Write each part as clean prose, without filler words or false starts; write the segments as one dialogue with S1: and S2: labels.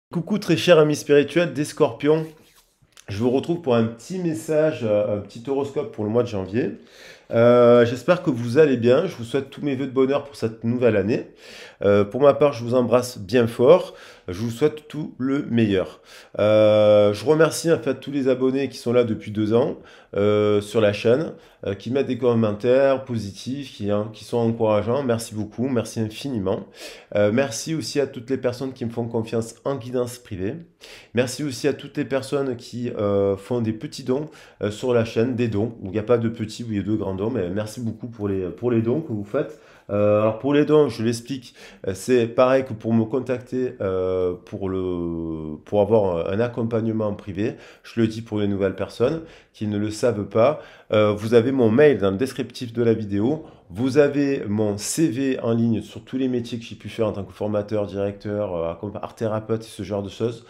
S1: Coucou très cher ami spirituel des Scorpions, je vous retrouve pour un petit message, un petit horoscope pour le mois de janvier. J'espère que vous allez bien, je vous souhaite tous mes vœux de bonheur pour cette nouvelle année. Pour ma part, je vous embrasse bien fort, je vous souhaite tout le meilleur. Je remercie en fait tous les abonnés qui sont là depuis 2 ans sur la chaîne, qui mettent des commentaires positifs, qui sont encourageants. Merci beaucoup, merci infiniment. Merci aussi à toutes les personnes qui me font confiance en guidance privée. Merci aussi à toutes les personnes qui font des petits dons sur la chaîne, des dons, où il n'y a pas de petits ou il y a de grands dons, mais merci beaucoup pour les dons que vous faites. Alors pour les dons, je l'explique, c'est pareil que pour me contacter pour avoir un accompagnement privé. Je le dis pour les nouvelles personnes qui ne le savent pas. Vous avez mon mail dans le descriptif de la vidéo. Vous avez mon CV en ligne sur tous les métiers que j'ai pu faire en tant que formateur, directeur, art thérapeute et ce genre de choses.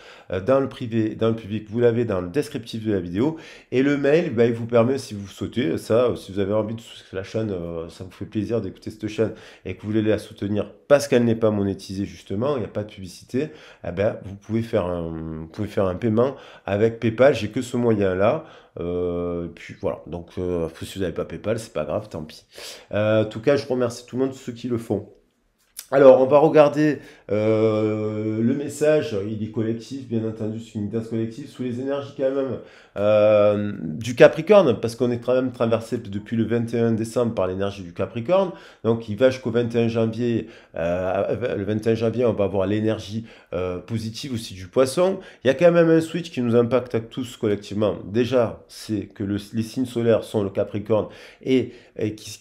S1: Dans le privé, dans le public, vous l'avez dans le descriptif de la vidéo. Et le mail, bah, il vous permet, si vous souhaitez, ça, si vous avez envie de soutenir la chaîne, ça vous fait plaisir d'écouter cette chaîne et que vous voulez la soutenir parce qu'elle n'est pas monétisée justement, il n'y a pas de publicité, eh ben, vous pouvez faire un paiement avec PayPal. J'ai que ce moyen-là. Puis voilà, donc si vous n'avez pas PayPal, c'est pas grave, tant pis. En tout cas, je remercie tout le monde, ceux qui le font. Alors, on va regarder le message, il est collectif, bien entendu, c'est une danse collective, sous les énergies quand même du Capricorne, parce qu'on est quand même traversé depuis le 21 décembre par l'énergie du Capricorne, donc il va jusqu'au 21 janvier, le 21 janvier, on va avoir l'énergie positive aussi du Poisson. Il y a quand même un switch qui nous impacte à tous collectivement. Déjà, c'est que les signes solaires sont le Capricorne, et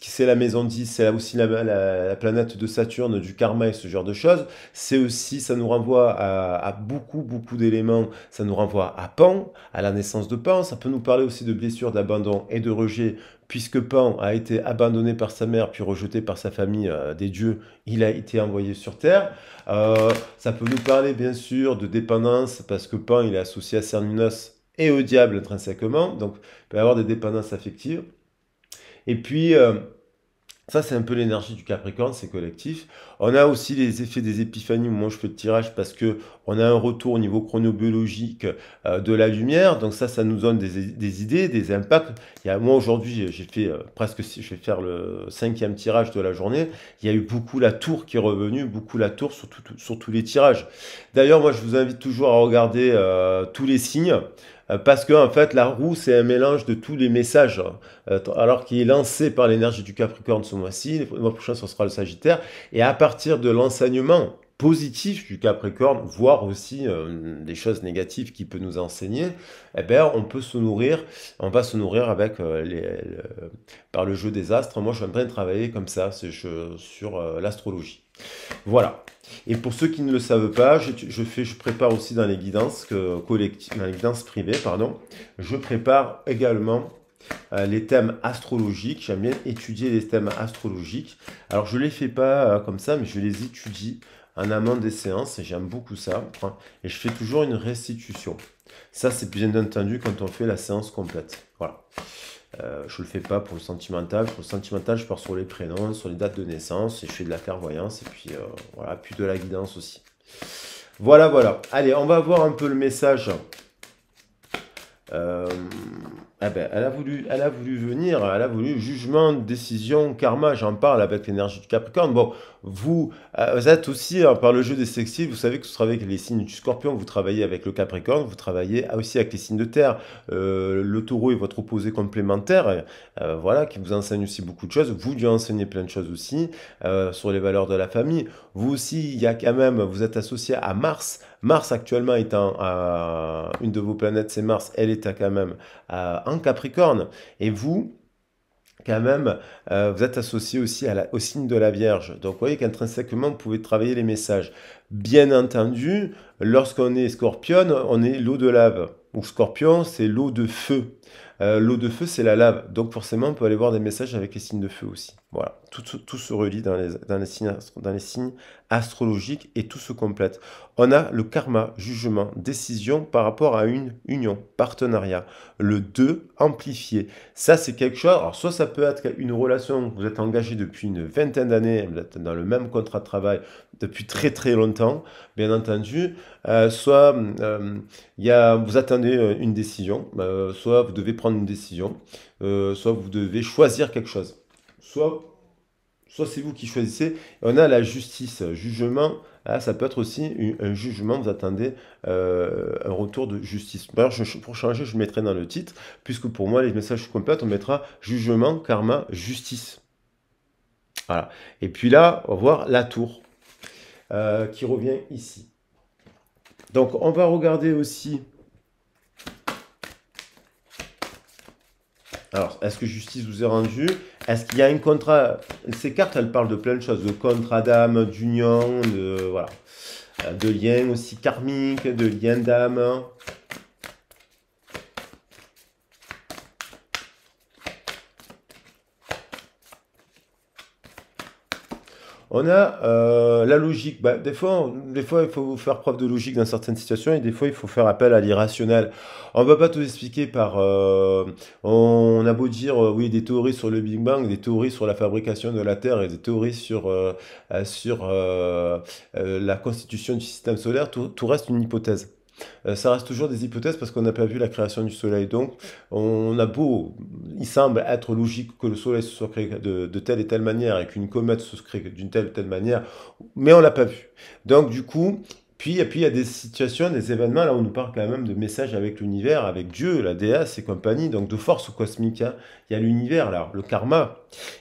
S1: c'est la maison 10, c'est aussi la planète de Saturne, du karma et ce genre de choses. C'est aussi, ça nous renvoie à beaucoup, beaucoup d'éléments. Ça nous renvoie à Pan, à la naissance de Pan. Ça peut nous parler aussi de blessures, d'abandon et de rejet, puisque Pan a été abandonné par sa mère, puis rejeté par sa famille des dieux. Il a été envoyé sur Terre. Ça peut nous parler, bien sûr, de dépendance, parce que Pan, il est associé à Cernunnos et au diable intrinsèquement. Donc, il peut y avoir des dépendances affectives. Et puis, ça, c'est un peu l'énergie du Capricorne, c'est collectif. On a aussi les effets des épiphanies où moi je fais le tirage parce que on a un retour au niveau chronobiologique de la lumière. Donc ça nous donne des idées, des impacts. Moi aujourd'hui, j'ai fait presque, je vais faire le 5e tirage de la journée. Il y a eu beaucoup la tour qui est revenue, beaucoup la tour sur tous les tirages. D'ailleurs, moi je vous invite toujours à regarder tous les signes. Parce que en fait, la roue, c'est un mélange de tous les messages, alors qu'il est lancé par l'énergie du Capricorne ce mois-ci. Le mois prochain, ce sera le Sagittaire. Et à partir de l'enseignement positif du Capricorne, voire aussi des choses négatives qu'il peut nous enseigner, eh ben, on va se nourrir avec par le jeu des astres. Moi, je suis en train de travailler comme ça, sur l'astrologie. Voilà. Et pour ceux qui ne le savent pas, je prépare aussi dans les guidances collectives, dans les guidances privées, pardon, je prépare également les thèmes astrologiques. J'aime bien étudier les thèmes astrologiques. Alors, je ne les fais pas comme ça, mais je les étudie en amont des séances et j'aime beaucoup ça. Hein. Et je fais toujours une restitution. Ça, c'est bien entendu quand on fait la séance complète. Voilà. Je le fais pas pour le sentimental. Pour le sentimental, je pars sur les prénoms, sur les dates de naissance, et je fais de la clairvoyance, et puis voilà, puis de la guidance aussi. Voilà, voilà. Allez, on va voir un peu le message. Ah ben, elle a voulu venir, elle a voulu jugement, décision, karma, j'en parle avec l'énergie du Capricorne. Bon, vous êtes aussi, hein, par le jeu des sextiles, vous savez que vous travaillez avec les signes du Scorpion, vous travaillez avec le Capricorne, vous travaillez aussi avec les signes de terre. Le taureau est votre opposé complémentaire, voilà, qui vous enseigne aussi beaucoup de choses. Vous lui enseignez plein de choses aussi, sur les valeurs de la famille. Vous aussi, il y a quand même, vous êtes associé à Mars. Mars actuellement étant une de vos planètes, c'est Mars, elle est quand même en Capricorne. Et vous, quand même, vous êtes associé aussi au signe de la Vierge. Donc vous voyez qu'intrinsèquement, vous pouvez travailler les messages. Bien entendu, lorsqu'on est Scorpion, on est l'eau de lave. Ou Scorpion, c'est l'eau de feu. L'eau de feu, c'est la lave. Donc forcément, on peut aller voir des messages avec les signes de feu aussi. Voilà, tout se relie dans les signes astrologiques et tout se complète. On a le karma, jugement, décision par rapport à une union, partenariat. Le 2, amplifié. Ça, c'est quelque chose, alors soit ça peut être une relation, vous êtes engagé depuis une vingtaine d'années, vous êtes dans le même contrat de travail depuis très très longtemps, bien entendu, soit vous attendez une décision, soit vous devez prendre une décision, soit vous devez choisir quelque chose. Soit c'est vous qui choisissez. On a la justice, jugement. Ah, ça peut être aussi un jugement, vous attendez un retour de justice. D'ailleurs, pour changer, je mettrai dans le titre, puisque pour moi, les messages complètes, on mettra jugement, karma, justice. Voilà. Et puis là, on va voir la tour qui revient ici. Donc, on va regarder aussi. Alors, est-ce que justice vous est rendue? Est-ce qu'il y a un contrat? Ces cartes, elles parlent de plein de choses, de contrat d'âme, d'union, voilà, de liens aussi karmiques, de liens d'âme. On a la logique. Bah, des fois, il faut faire preuve de logique dans certaines situations et des fois, il faut faire appel à l'irrationnel. On ne va pas tout expliquer par... on a beau dire, oui, des théories sur le Big Bang, des théories sur la fabrication de la Terre et des théories sur la constitution du système solaire, tout reste une hypothèse. Ça reste toujours des hypothèses parce qu'on n'a pas vu la création du Soleil. Donc, il semble être logique que le Soleil se soit créé de telle et telle manière et qu'une comète se crée d'une telle et telle manière, mais on l'a pas vu. Donc, du coup, et puis il y a des situations, des événements, là on nous parle quand même de messages avec l'univers, avec Dieu, la déesse et compagnie, donc de force cosmique, hein. Il y a l'univers là, le karma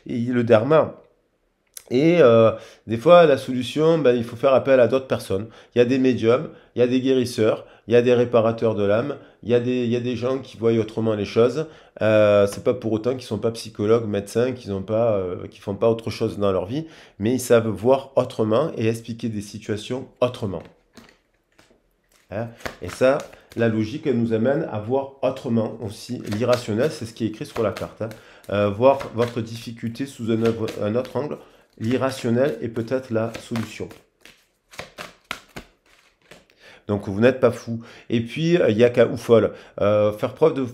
S1: et le dharma. Et des fois, la solution, ben, il faut faire appel à d'autres personnes. Il y a des médiums, il y a des guérisseurs, il y a des réparateurs de l'âme, il y a des gens qui voient autrement les choses. C'est pas pour autant qu'ils sont pas psychologues, médecins, qu'ils font pas autre chose dans leur vie, mais ils savent voir autrement et expliquer des situations autrement. Hein. Et ça, la logique, elle nous amène à voir autrement aussi. L'irrationnel, c'est ce qui est écrit sur la carte. Hein. Voir votre difficulté sous un autre angle. L'irrationnel est peut-être la solution. Donc vous n'êtes pas fou. Et puis il y a qu'à ou folle. Faire preuve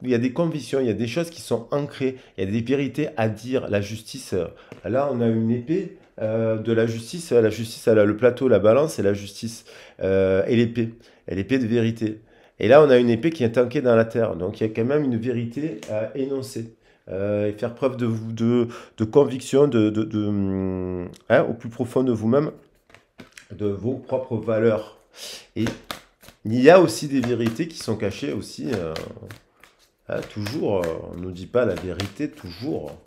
S1: il y a des convictions, il y a des choses qui sont ancrées, il y a des vérités à dire. La justice, là on a une épée de la justice. La justice, elle a le plateau, la balance et la justice et l'épée. Et l'épée de vérité. Et là on a une épée qui est ancrée dans la terre. Donc il y a quand même une vérité à énoncer. Et faire preuve de conviction, hein, au plus profond de vous-même, de vos propres valeurs. Et il y a aussi des vérités qui sont cachées aussi. Hein, toujours, on ne nous dit pas la vérité toujours.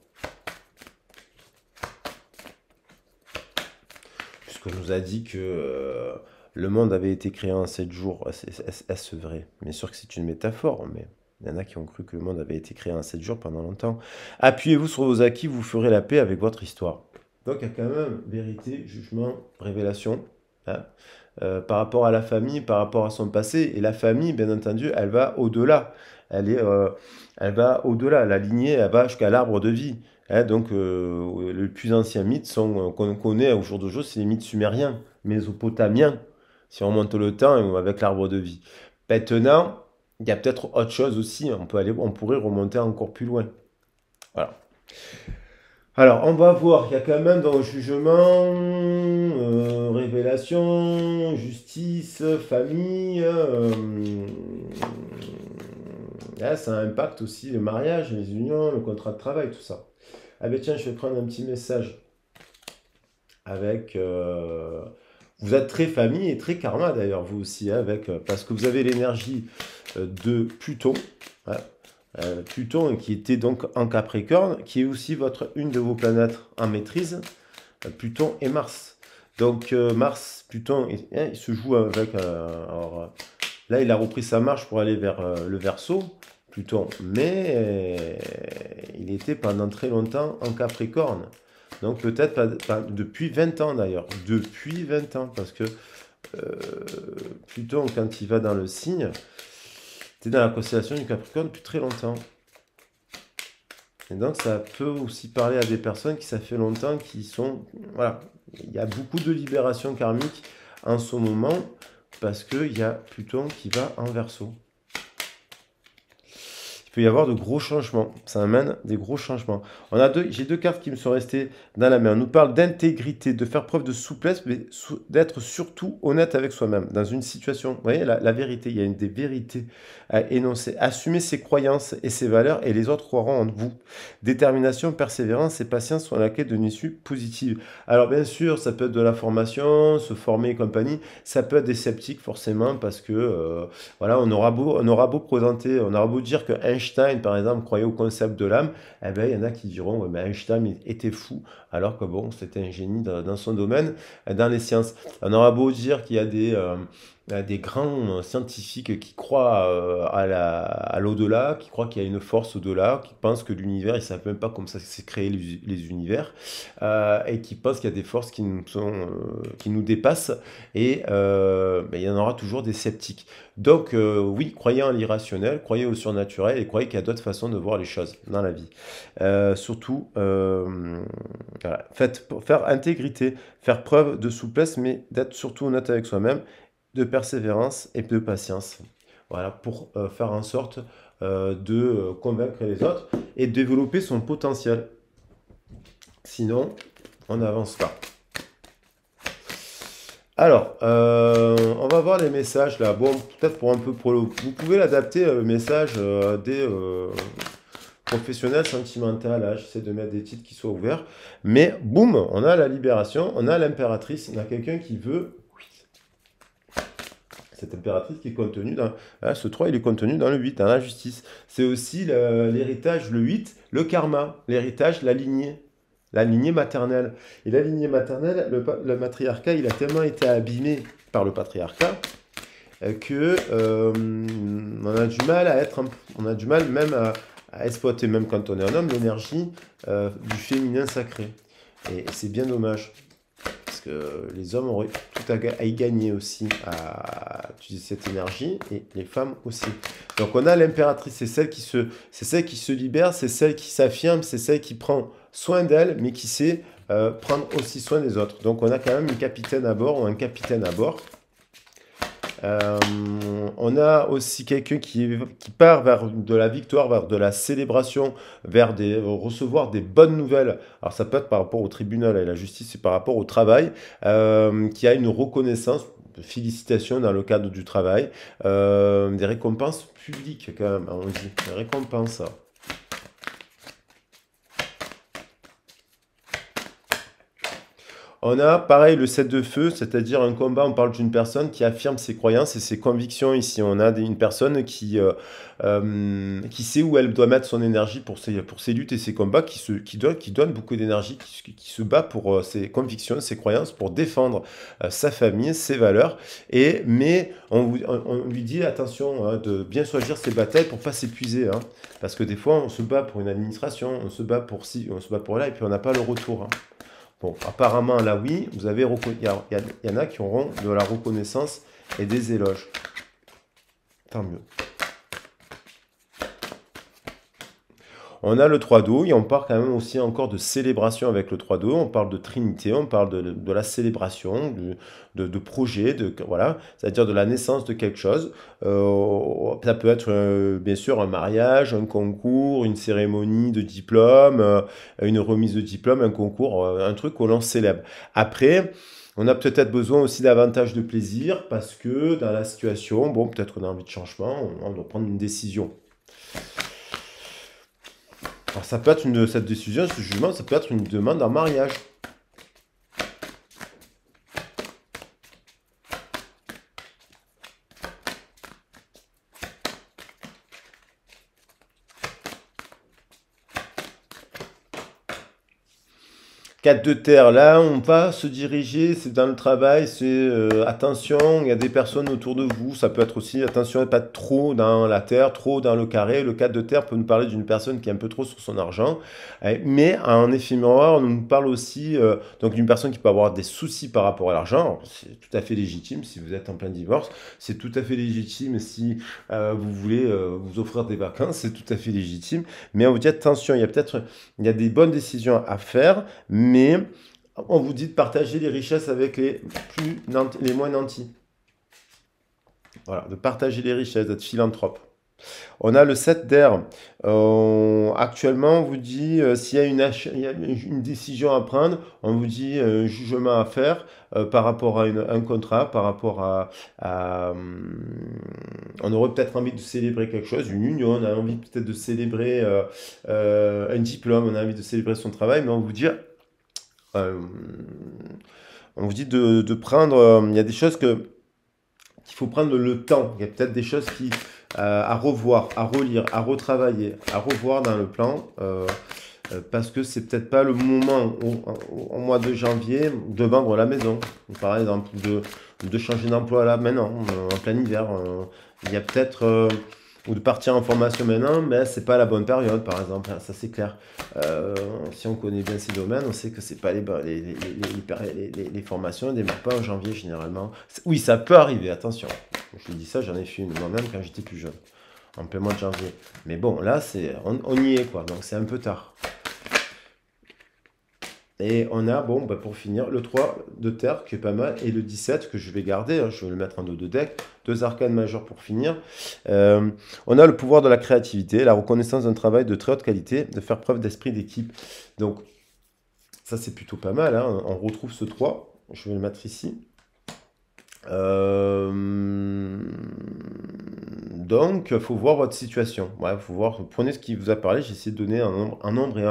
S1: Puisqu'on nous a dit que le monde avait été créé en 7 jours. Est-ce vrai? Bien sûr que c'est une métaphore, mais il y en a qui ont cru que le monde avait été créé en 7 jours pendant longtemps. Appuyez-vous sur vos acquis, vous ferez la paix avec votre histoire. Donc il y a quand même vérité, jugement, révélation. Hein, par rapport à la famille, par rapport à son passé. Et la famille, bien entendu, elle va au-delà. Elle va au-delà. La lignée, elle va jusqu'à l'arbre de vie. Hein, donc, le plus ancien mythe qu'on connaît au jour d'aujourd'hui, c'est les mythes sumériens, mésopotamiens, si on remonte le temps avec l'arbre de vie. Maintenant, il y a peut-être autre chose aussi. On pourrait remonter encore plus loin. Voilà. Alors, on va voir qu'il y a quand même dans le jugement, révélation, justice, famille. Là, ça impacte aussi le mariage, les unions, le contrat de travail, tout ça. Ah ben tiens, je vais prendre un petit message avec... vous êtes très famille et très karma d'ailleurs, vous aussi, hein, parce que vous avez l'énergie de Pluton. Hein. Pluton qui était donc en Capricorne, qui est aussi une de vos planètes en maîtrise, Pluton et Mars. Donc Mars, Pluton, il se joue avec... alors, là, il a repris sa marche pour aller vers le Verseau, Pluton, mais il était pendant très longtemps en Capricorne. Donc peut-être pas depuis 20 ans d'ailleurs, depuis 20 ans, parce que Pluton, quand il va dans le signe... tu es dans la constellation du Capricorne depuis très longtemps. Et donc, ça peut aussi parler à des personnes qui, ça fait longtemps, qui sont... Voilà, il y a beaucoup de libération karmique en ce moment, parce qu'il y a Pluton qui va en Verseau. Il peut y avoir de gros changements. Ça amène des gros changements. J'ai deux cartes qui me sont restées dans la main. On nous parle d'intégrité, de faire preuve de souplesse, mais d'être surtout honnête avec soi-même dans une situation. Vous voyez, la vérité, il y a des vérités à énoncer. Assumer ses croyances et ses valeurs, et les autres croiront en vous. Détermination, persévérance et patience sont la quête d'une issue positive. Alors bien sûr, ça peut être de la formation, se former et compagnie. Ça peut être des sceptiques forcément, parce que voilà, on aura beau présenter, on aura beau dire que Einstein, par exemple, croyait au concept de l'âme, eh ben, il y en a qui diront, ouais, mais Einstein était fou, alors que bon, c'était un génie dans son domaine, dans les sciences. On aura beau dire qu'il y a des grands scientifiques qui croient à l'au-delà, qui croient qu'il y a une force au-delà, qui pensent que l'univers, ils ne savent même pas comment ça s'est créé les univers, et qui pensent qu'il y a des forces qui nous dépassent, et ben, il y en aura toujours des sceptiques. Donc oui, croyez en l'irrationnel, croyez au surnaturel, et croyez qu'il y a d'autres façons de voir les choses dans la vie. Surtout, voilà, faire intégrité, faire preuve de souplesse, mais d'être surtout honnête avec soi-même, de persévérance et de patience. Voilà, pour faire en sorte de convaincre les autres et de développer son potentiel. Sinon, on n'avance pas. Alors, on va voir les messages là. Bon, peut-être pour un peu vous pouvez l'adapter le message des professionnels sentimentaux. Là, j'essaie de mettre des titres qui soient ouverts. Mais boum, on a la libération, on a l'impératrice, on a quelqu'un qui veut. Cette impératrice qui est contenue dans... Là, ce 3, il est contenu dans le 8, dans la justice. C'est aussi l'héritage, le 8, le karma, l'héritage, la lignée maternelle. Et la lignée maternelle, le matriarcat, il a tellement été abîmé par le patriarcat que on a du mal à être... On a du mal même à exploiter, même quand on est un homme, l'énergie du féminin sacré. Et c'est bien dommage. Que les hommes auraient tout à y gagner aussi à utiliser cette énergie, et les femmes aussi. Donc on a l'impératrice, c'est celle qui se libère, c'est celle qui s'affirme, c'est celle qui prend soin d'elle, mais qui sait prendre aussi soin des autres. Donc on a quand même une capitaine à bord ou un capitaine à bord. On a aussi quelqu'un qui part vers de la victoire, vers de la célébration, vers recevoir des bonnes nouvelles. Alors ça peut être par rapport au tribunal et la justice, c'est par rapport au travail, qui a une reconnaissance, félicitations dans le cadre du travail, des récompenses publiques quand même, on dit, des récompenses. On a pareil le 7 de feu, c'est-à-dire un combat, on parle d'une personne qui affirme ses croyances et ses convictions ici. On a une personne qui sait où elle doit mettre son énergie pour ses luttes et ses combats, qui donne beaucoup d'énergie, qui se bat pour ses convictions, ses croyances, pour défendre sa famille, ses valeurs. Mais on lui dit attention hein, de bien choisir ses batailles pour ne pas s'épuiser. Hein, parce que des fois, on se bat pour une administration, on se bat pour ci, on se bat pour là, et puis on n'a pas le retour. Hein. Bon, apparemment, là, oui, il y en a qui auront de la reconnaissance et des éloges. Tant mieux. On a le 3 d'eau, et on parle quand même aussi encore de célébration avec le 3 d'eau. On parle de trinité, on parle de la célébration, de projet, voilà, c'est-à-dire de la naissance de quelque chose. Ça peut être bien sûr un mariage, un concours, une cérémonie de diplôme, une remise de diplôme, un concours, un truc que l'on célèbre. Après, on a peut-être besoin aussi davantage de plaisir parce que dans la situation, bon, peut-être qu'on a envie de changement, on doit prendre une décision. Alors ça peut être cette décision, ce jugement, ça peut être une demande en mariage. 4 de terre, là, on va se diriger, c'est dans le travail, c'est attention, il y a des personnes autour de vous, ça peut être aussi, attention, pas trop dans la terre, trop dans le carré. Le 4 de terre peut nous parler d'une personne qui est un peu trop sur son argent, mais en effet miroir, on nous parle aussi donc d'une personne qui peut avoir des soucis par rapport à l'argent. C'est tout à fait légitime si vous êtes en plein divorce, c'est tout à fait légitime si vous voulez vous offrir des vacances, c'est tout à fait légitime, mais on vous dit attention, il y a des bonnes décisions à faire, mais on vous dit de partager les richesses avec les moins nantis. Voilà, de partager les richesses, d'être philanthrope. On a le 7 d'air. Actuellement, on vous dit, s'il y a il y a une décision à prendre, on vous dit un jugement à faire par rapport à un contrat, par rapport on aurait peut-être envie de célébrer quelque chose, une union, on a envie peut-être de célébrer un diplôme, on a envie de célébrer son travail, mais euh, on vous dit de prendre, il y a des choses qu'il faut prendre le temps. Il y a peut-être des choses à revoir, à relire, à retravailler, à revoir dans le plan, parce que c'est peut-être pas le moment au mois de janvier de vendre la maison, par exemple, de changer d'emploi là maintenant, en plein hiver. Il y a peut-être ou de partir en formation maintenant, mais c'est pas la bonne période, par exemple. Ça c'est clair. Si on connaît bien ces domaines, on sait que c'est pas les formations ne démarrent pas en janvier généralement. Oui, ça peut arriver, attention. Je vous dis ça, j'en ai fait une moi-même quand j'étais plus jeune, en plein mois de janvier. Mais bon, là, on y est, quoi, donc c'est un peu tard. Et on a, bon, bah, pour finir, le 3 de terre qui est pas mal, et le 17 que je vais garder, hein, je vais le mettre en dos de deck, deux arcanes majeures pour finir. On a le pouvoir de la créativité, la reconnaissance d'un travail de très haute qualité, de faire preuve d'esprit d'équipe. Donc, ça c'est plutôt pas mal, hein, on retrouve ce 3, je vais le mettre ici. Donc, il faut voir votre situation. Ouais, faut voir, prenez ce qui vous a parlé, j'ai essayé de donner un nombre et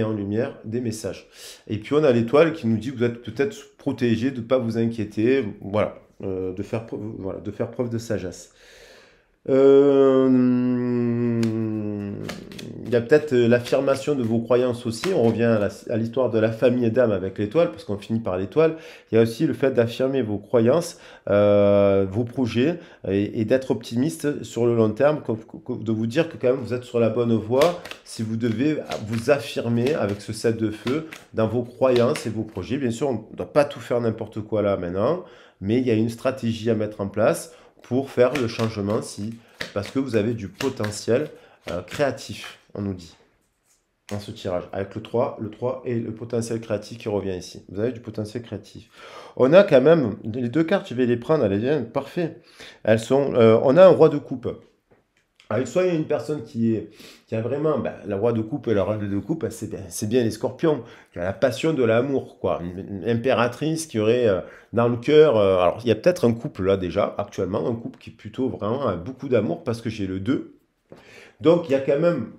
S1: en lumière des messages. Et puis on a l'étoile qui nous dit que vous êtes peut-être protégé, de ne pas vous inquiéter, voilà, voilà, de faire preuve de sagesse. Il y a peut-être l'affirmation de vos croyances aussi. On revient à l'histoire de la famille d'âme avec l'étoile, parce qu'on finit par l'étoile. Il y a aussi le fait d'affirmer vos croyances, vos projets, et d'être optimiste sur le long terme, de vous dire que quand même vous êtes sur la bonne voie si vous devez vous affirmer avec ce 7 de feu dans vos croyances et vos projets. Bien sûr, on ne doit pas tout faire n'importe quoi là maintenant, mais il y a une stratégie à mettre en place pour faire le changement parce que vous avez du potentiel créatif, on nous dit, dans ce tirage. Avec le 3 et le potentiel créatif qui revient ici. Vous avez du potentiel créatif. On a quand même, les deux cartes, je vais les prendre, elles viennent, parfait. On a un roi de coupe. Alors, soit il y a une personne qui a vraiment, la roi de coupe et la reine de coupe, c'est bien les scorpions, qui a la passion de l'amour, quoi. Une impératrice qui aurait dans le cœur, alors il y a peut-être un couple là déjà, actuellement, un couple qui est plutôt vraiment a beaucoup d'amour, parce que j'ai le 2. Donc il y a quand même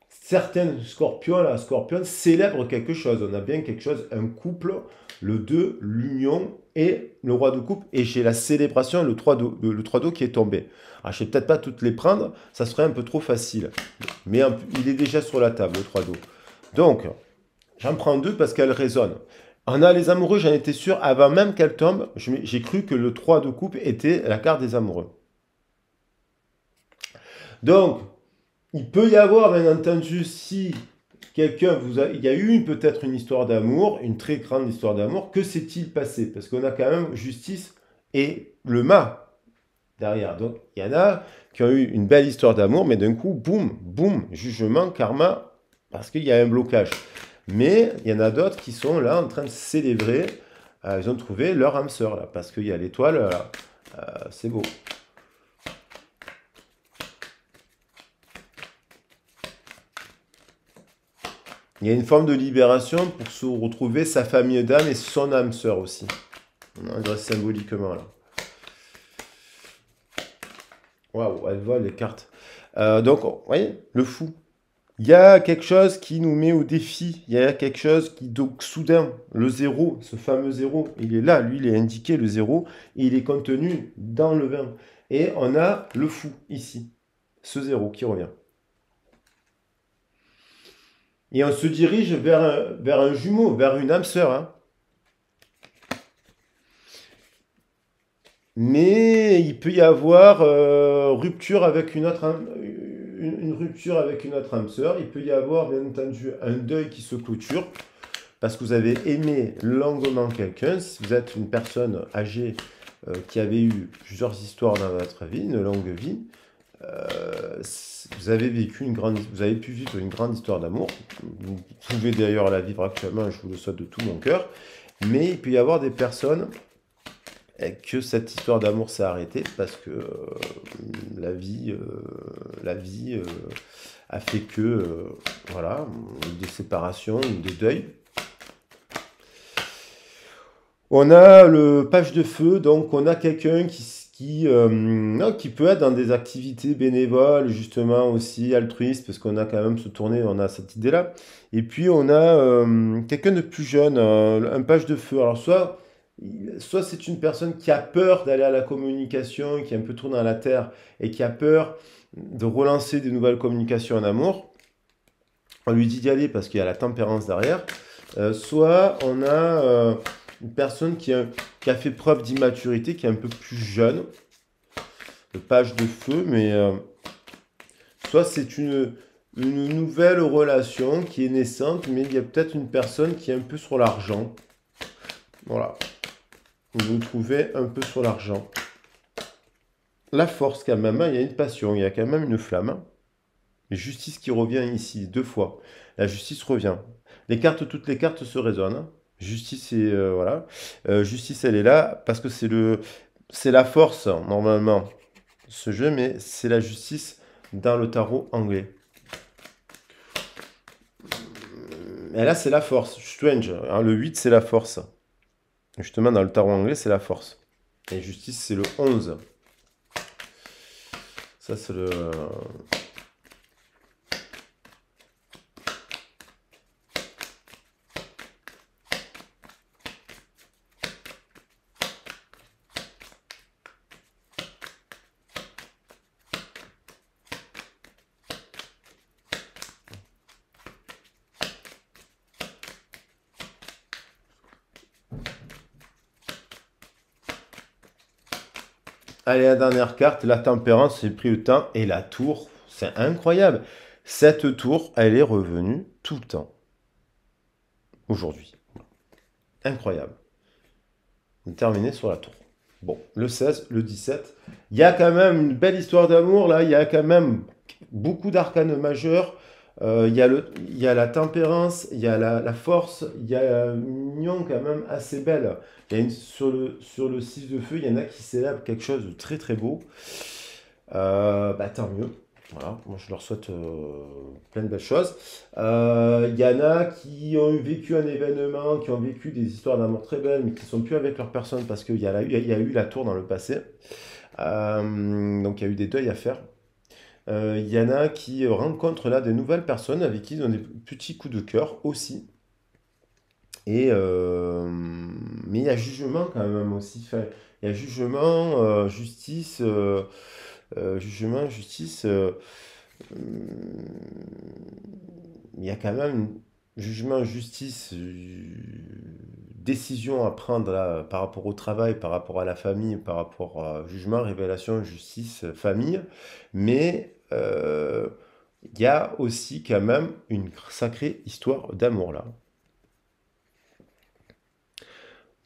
S1: certains scorpions, la scorpion célèbre quelque chose. On a bien quelque chose, un couple, le 2, l'union et le roi de coupe. Et j'ai la célébration, le 3 d'eau qui est tombé. Alors, je ne vais peut-être pas toutes les prendre, ça serait un peu trop facile. Mais il est déjà sur la table, le 3 d'eau. Donc, j'en prends deux parce qu'elles résonnent. On a les amoureux, j'en étais sûr, avant même qu'elle tombe, j'ai cru que le 3 de coupe était la carte des amoureux. Donc, il peut y avoir, bien entendu, si quelqu'un il y a eu peut-être une histoire d'amour, une très grande histoire d'amour, que s'est-il passé? Parce qu'on a quand même justice et le mât derrière. Donc, il y en a qui ont eu une belle histoire d'amour, mais d'un coup, boum, boum, jugement, karma, parce qu'il y a un blocage. Mais il y en a d'autres qui sont là en train de célébrer, ils ont trouvé leur âme sœur, là, parce qu'il y a l'étoile, c'est beau. Il y a une forme de libération pour se retrouver sa famille d'âme et son âme sœur aussi. On dirait symboliquement là. Waouh, elle vole les cartes. Donc, vous voyez, le fou. Il y a quelque chose qui nous met au défi. Il y a quelque chose qui, donc, soudain, le 0, ce fameux 0, il est là. Lui, il est indiqué, le 0, et il est contenu dans le 20. Et on a le fou, ici. Ce 0 qui revient. Et on se dirige vers un jumeau, vers une âme sœur, hein. Mais il peut y avoir rupture avec une rupture avec une autre âme sœur. Il peut y avoir, bien entendu, un deuil qui se clôture parce que vous avez aimé longuement quelqu'un. Si vous êtes une personne âgée qui avait eu plusieurs histoires dans votre vie, une longue vie, vous avez vous avez pu vivre une grande histoire d'amour. Vous pouvez d'ailleurs la vivre actuellement, je vous le souhaite de tout mon cœur. Mais il peut y avoir des personnes que cette histoire d'amour s'est arrêtée parce que la vie a fait que, voilà, des séparations, des deuils. On a le page de feu, donc on a quelqu'un qui peut être dans des activités bénévoles, justement aussi altruistes, parce qu'on a quand même se tourner, on a cette idée-là. Et puis on a quelqu'un de plus jeune, un page de feu. Alors soit c'est une personne qui a peur d'aller à la communication, qui est un peu trop dans la terre, et qui a peur de relancer des nouvelles communications en amour. On lui dit d'y aller parce qu'il y a la tempérance derrière. Soit on a une personne qui a fait preuve d'immaturité, qui est un peu plus jeune, le page de feu, mais soit c'est une nouvelle relation qui est naissante, mais il y a peut-être une personne qui est un peu sur l'argent. Voilà. Vous vous trouvez un peu sur l'argent. La force quand même, hein, il y a une passion, il y a quand même une flamme. Hein. Justice qui revient ici, 2 fois. La justice revient. Toutes les cartes se résonnent. Hein. Justice, et voilà. Justice, elle est là parce que c'est la force, normalement, ce jeu, mais c'est la justice dans le tarot anglais. Et là, c'est la force. Strange. Hein, le 8, c'est la force. Justement, dans le tarot anglais, c'est la force. Et justice, c'est le 11. Ça, c'est le... Allez, la dernière carte, la tempérance, j'ai pris le temps. Et la tour, c'est incroyable. Cette tour, elle est revenue tout le temps. Aujourd'hui. Incroyable. On terminé sur la tour. Bon, le 16, le 17. Il y a quand même une belle histoire d'amour, là. Il y a quand même beaucoup d'arcanes majeurs. Il y a la tempérance, il y a la force, il y a une union quand même assez belle. Sur le 6 de feu, il y en a qui célèbrent quelque chose de très très beau. Tant mieux. Voilà, moi je leur souhaite plein de belles choses. Il y en a qui ont vécu un événement, qui ont vécu des histoires d'amour très belles, mais qui ne sont plus avec leur personne parce qu'il y a eu la tour dans le passé. Donc il y a eu des deuils à faire. Il y en a qui rencontrent là des nouvelles personnes avec qui ils ont des petits coups de cœur aussi. Mais il y a jugement quand même aussi. Enfin, il y a jugement, justice, jugement, justice. Il y a quand même jugement, justice, décision à prendre là, par rapport au travail, par rapport à la famille, par rapport à jugement, révélation, justice, famille. Mais il y a aussi quand même une sacrée histoire d'amour là.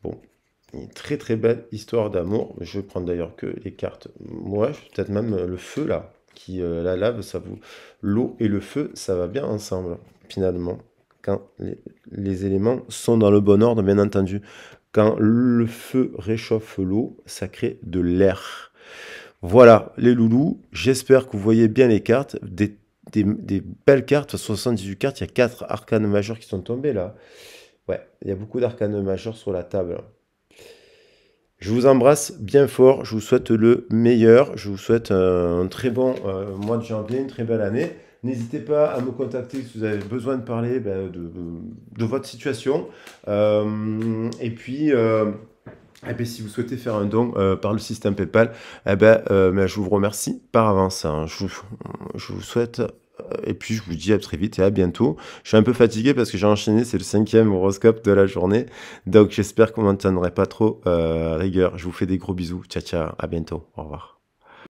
S1: Bon, une très très belle histoire d'amour. Je vais prendre d'ailleurs que les cartes. Moi, peut-être même le feu là, la lave, l'eau et le feu, ça va bien ensemble finalement. Quand les éléments sont dans le bon ordre, bien entendu. Quand le feu réchauffe l'eau, ça crée de l'air. Voilà les loulous. J'espère que vous voyez bien les cartes. Des belles cartes, 78 cartes. Il y a 4 arcanes majeures qui sont tombées là. Ouais, il y a beaucoup d'arcanes majeurs sur la table. Je vous embrasse bien fort, je vous souhaite le meilleur, je vous souhaite un très bon mois de janvier, une très belle année. N'hésitez pas à me contacter si vous avez besoin de parler de votre situation. Et puis, si vous souhaitez faire un don par le système PayPal, je vous remercie par avance. Hein. Je vous souhaite Et puis, je vous dis à très vite et à bientôt. Je suis un peu fatigué parce que j'ai enchaîné, c'est le 5e horoscope de la journée. Donc, j'espère qu'on m'en tiendrait pas trop rigueur. Je vous fais des gros bisous. Ciao, ciao. À bientôt. Au revoir.